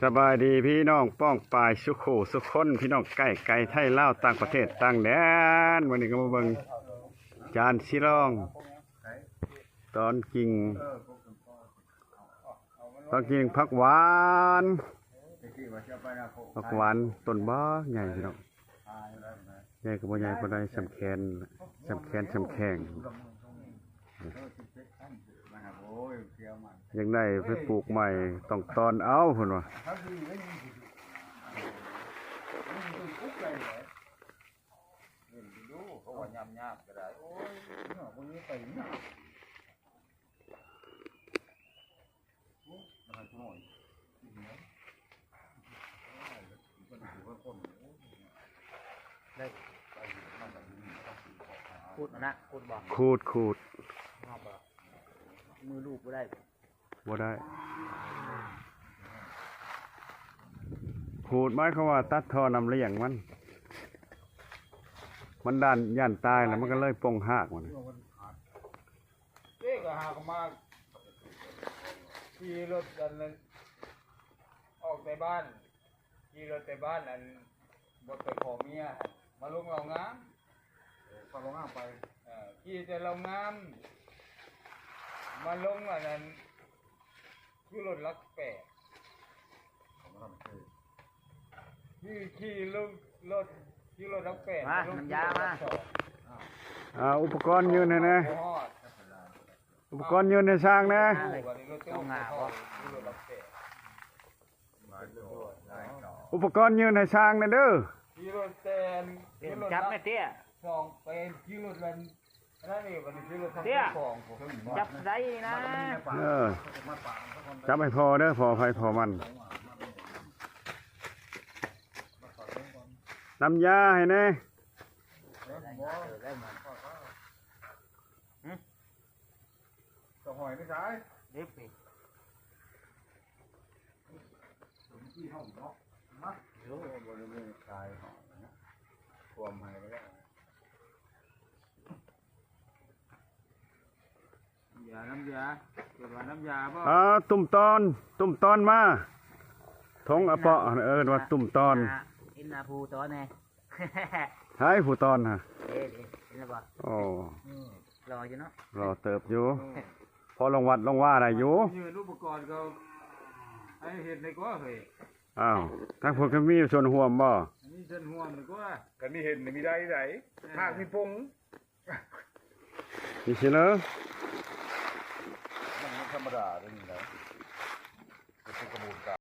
สบายดีพี่น้องป้องปายสุขสุขคนพี่น้องใกล้ไกลไทยลาวต่างประเทศต่างแดนวันนี้ก็มาเบิ่งจานชิลองตอนกิ่งผักหวานต้นบ้าใหญ่พี่น้องใหญ่ก็บ่ใหญ่ปานใดสำแคนสำแข็งยังได้ไปปลูกใหม่ต้องตอนเอาเพิ่นว่าขูดนะขูดบ่ ขูดมือลูกบ่ได้บ่ได้ขูดหมายความว่าตัดท่อนำเลี้ยงมันด้านย่านตายแล้วมันก็เลยปงหากมันเด็กก็หากมาขี่รถกันนั้นออกไปบ้านขี่รถไปบ้านอันบ่ไปขอเมียมาลงเรางามพอลงงามไปขี่แต่เรางามมาลงอันนั้นขี่รถลักแปะขี่รถลักแปะมาน้ำยามาอุปกรณ์ยืนให้นะอุปกรณ์ยืนให้สร้างนะอุปกรณ์ยืนให้สร้างนะเด้อจับไม่เตี้ยสองเป็นกิโลละนั่นนี่วันนี้กิโลเตี้ยจับได้นะจับให้พอเด้อพอไฟพอมันน้ำยาให้แน่หอยไม่ใช่เด็บไปที่ห้องเนาะมาเดี๋ยวบริเวณชายหอยนะความหายไปแล้วน้ำยาเกิดว่าน้ำยาป่ะตุ่มตอนมาทงเปาะว่าตุ่มตอนอินนาภูตอนไงให้ผู้ตอนฮะเห็นแล้วป่ะโอ้รออยู่เนาะรอเติบอยู่พอลงวัดลงว่าอะไรอยู่ยืนรูปกรณ์เขาไอเห็นในก็เฮ้ยอ้าวทั้งพวกก็มีส่วนห่วมบ่มีส่วนห่วมเลยก็กันมีเห็นมีได้ไหนหากมีปงมีเชื่อมันธรรมดาเรื่องนี้นะเป็นกระบวนการ